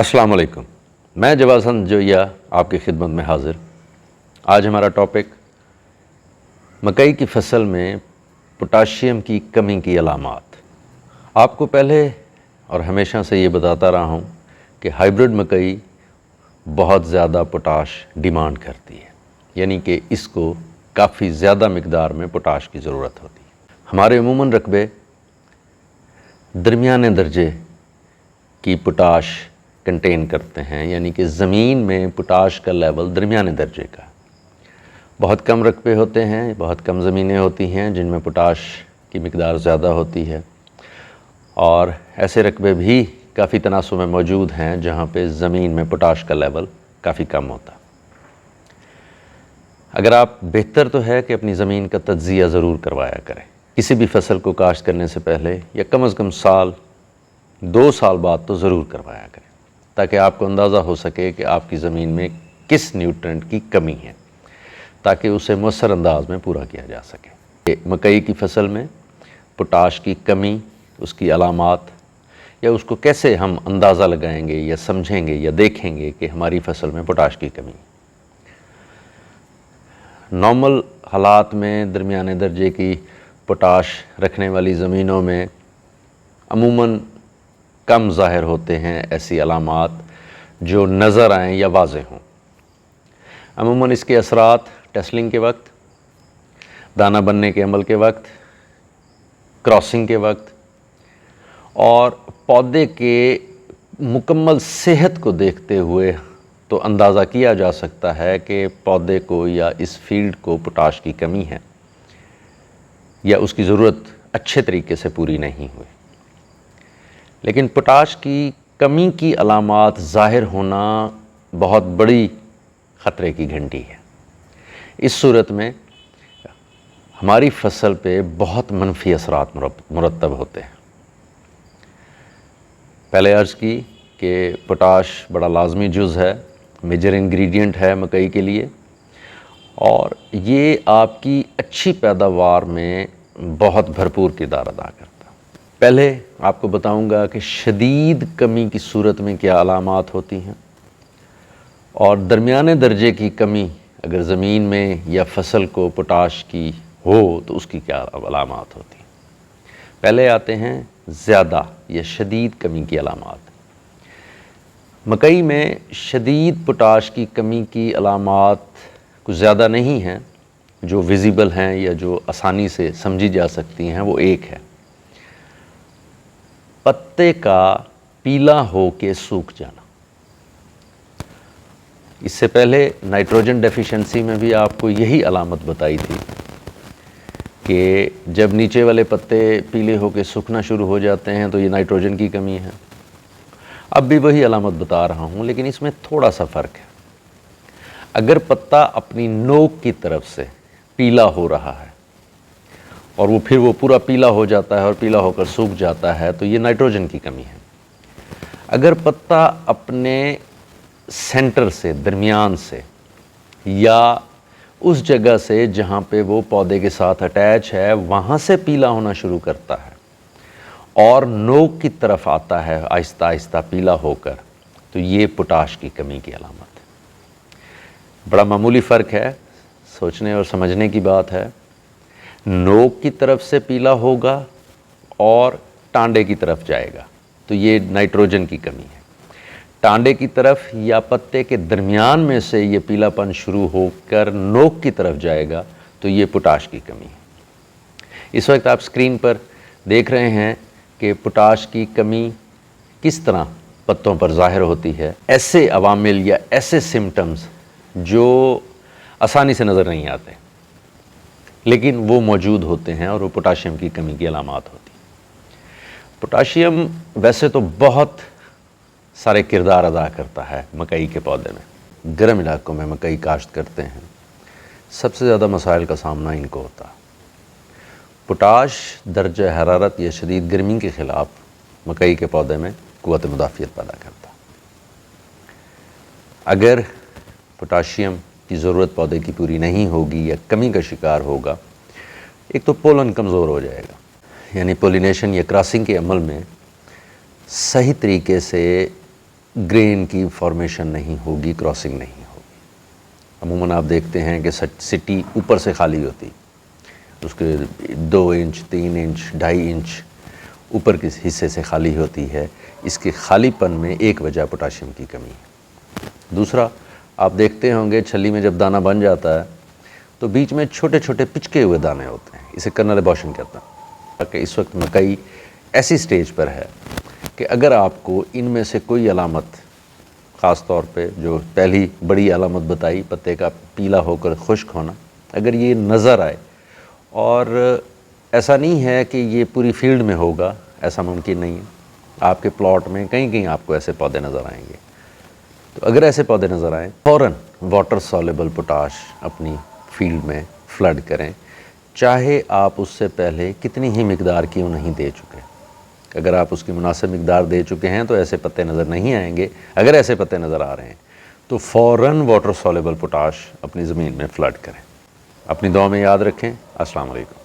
अस्सलाम वालेकुम। मैं जवाद हसन जोया आपकी खिदमत में हाज़िर। आज हमारा टॉपिक मकई की फसल में पोटाशियम की कमी की अलामात। आपको पहले और हमेशा से ये बताता रहा हूँ कि हाइब्रिड मकई बहुत ज़्यादा पोटाश डिमांड करती है, यानी कि इसको काफ़ी ज़्यादा मिकदार में पोटाश की ज़रूरत होती है। हमारे अमूमन रकबे दरमियाने दर्जे की पोटाश कंटेन करते हैं, यानी कि ज़मीन में पोटाश का लेवल दरमियाने दर्जे का। बहुत कम रकबे होते हैं, बहुत कम ज़मीनें होती हैं जिनमें पोटाश की मिकदार ज़्यादा होती है, और ऐसे रकबे भी काफ़ी तनासुब में मौजूद हैं जहाँ पे ज़मीन में पोटाश का लेवल काफ़ी कम होता। अगर आप बेहतर तो है कि अपनी ज़मीन का तज्ज़िया ज़रूर करवाया करें किसी भी फसल को काश्त करने से पहले, या कम अज़ कम साल 2 साल बाद तो ज़रूर करवाया करें, ताकि आपको अंदाज़ा हो सके कि आपकी ज़मीन में किस न्यूट्रेंट की कमी है, ताकि उसे मौसर अंदाज में पूरा किया जा सके। मकई की फसल में पोटाश की कमी, उसकी अलामात, या उसको कैसे हम अंदाज़ा लगाएंगे या समझेंगे या देखेंगे कि हमारी फसल में पोटाश की कमी। नॉर्मल हालात में दरमियाने दर्जे की पोटाश रखने वाली ज़मीनों में अमूमन कम ज़ाहिर होते हैं ऐसी अलामात जो नज़र आएँ या वाज़ेह हों। अमूमन इसके असरात टेस्लिंग के वक्त, दाना बनने के अमल के वक्त, क्रॉसिंग के वक्त, और पौधे के मुकम्मल सेहत को देखते हुए तो अंदाज़ा किया जा सकता है कि पौधे को या इस फील्ड को पोटाश की कमी है, या उसकी ज़रूरत अच्छे तरीके से पूरी नहीं हुई। लेकिन पोटाश की कमी की अलामात ज़ाहिर होना बहुत बड़ी ख़तरे की घंटी है। इस सूरत में हमारी फसल पे बहुत मनफी असरात मुरतब होते हैं। पहले अर्ज़ की कि पोटाश बड़ा लाजमी जुज़ है, मेजर इंग्रेडिएंट है मकई के लिए, और ये आपकी अच्छी पैदावार में बहुत भरपूर किरदार अदा करता है। पहले आपको बताऊंगा कि शदीद कमी की सूरत में क्या अलामात होती हैं, और दरमियाने दर्जे की कमी अगर ज़मीन में या फसल को पोटाश की हो तो उसकी क्या अलामात होती हैं। पहले आते हैं ज़्यादा या शदीद कमी की अलामात। मकई में शदीद पोटाश की कमी की अलामात कुछ ज़्यादा नहीं हैं, जो विजिबल हैं या जो आसानी से समझी जा सकती हैं। वो एक है, पत्ते का पीला हो के सूख जाना। इससे पहले नाइट्रोजन डेफिशिएंसी में भी आपको यही अलामत बताई थी कि जब नीचे वाले पत्ते पीले हो के सूखना शुरू हो जाते हैं तो ये नाइट्रोजन की कमी है। अब भी वही अलामत बता रहा हूँ, लेकिन इसमें थोड़ा सा फ़र्क है। अगर पत्ता अपनी नोक की तरफ से पीला हो रहा है और वो पूरा पीला हो जाता है और पीला होकर सूख जाता है, तो ये नाइट्रोजन की कमी है। अगर पत्ता अपने सेंटर से, दरमियान से, या उस जगह से जहाँ पे वो पौधे के साथ अटैच है, वहाँ से पीला होना शुरू करता है और नोक की तरफ आता है आहिस्ता आहिस्ता पीला होकर, तो ये पोटाश की कमी की अलामत है। बड़ा मामूली फ़र्क है, सोचने और समझने की बात है। नोक की तरफ से पीला होगा और टांडे की तरफ जाएगा, तो ये नाइट्रोजन की कमी है। टांडे की तरफ या पत्ते के दरमियान में से ये पीलापन शुरू होकर नोक की तरफ जाएगा, तो ये पोटाश की कमी है। इस वक्त आप स्क्रीन पर देख रहे हैं कि पोटाश की कमी किस तरह पत्तों पर ज़ाहिर होती है। ऐसे अवामिल या ऐसे सिम्टम्स जो आसानी से नज़र नहीं आते, लेकिन वो मौजूद होते हैं, और वो पोटाशियम की कमी की अलामात होती है। पोटाशियम वैसे तो बहुत सारे किरदार अदा करता है मकई के पौधे में। गर्म इलाकों में मकई काश्त करते हैं, सबसे ज़्यादा मसाइल का सामना इनको होता है। पोटाश दर्जा हरारत या शदीद गर्मी के ख़िलाफ़ मकई के पौधे में क़ुव्वत मुदाफ़ियत पैदा करता है। अगर पोटाशियम की ज़रूरत पौधे की पूरी नहीं होगी या कमी का शिकार होगा, एक तो पोलन कमज़ोर हो जाएगा, यानी पोलिनेशन या क्रॉसिंग के अमल में सही तरीके से ग्रेन की फॉर्मेशन नहीं होगी, क्रॉसिंग नहीं होगी। अमूमन आप देखते हैं कि सिटी ऊपर से खाली होती, उसके 2 इंच 3 इंच 2.5 इंच ऊपर के हिस्से से खाली होती है। इसके खालीपन में एक वजह पोटाशियम की कमी है। दूसरा, आप देखते होंगे छली में जब दाना बन जाता है तो बीच में छोटे छोटे पिचके हुए दाने होते हैं, इसे कर्नल एबॉर्शन कहते हैं। कि इस वक्त मकई ऐसी स्टेज पर है कि अगर आपको इनमें से कोई अलामत, ख़ास तौर पे जो पहली बड़ी अलामत बताई पत्ते का पीला होकर खुश्क होना, अगर ये नज़र आए, और ऐसा नहीं है कि ये पूरी फील्ड में होगा, ऐसा मुमकिन नहीं है, आपके प्लॉट में कहीं कहीं आपको ऐसे पौधे नज़र आएंगे। तो अगर ऐसे पौधे नज़र आएँ, फ़ौरन वाटर सॉल्युबल पोटाश अपनी फील्ड में फ्लड करें, चाहे आप उससे पहले कितनी ही मिकदार क्यों नहीं दे चुके। अगर आप उसकी मुनासिब मिकदार दे चुके हैं तो ऐसे पत्ते नज़र नहीं आएंगे। अगर ऐसे पत्ते नज़र आ रहे हैं तो फ़ौरन वाटर सॉल्युबल पोटाश अपनी ज़मीन में फ्लड करें। अपनी दुआ में याद रखें। अस्सलाम वालेकुम।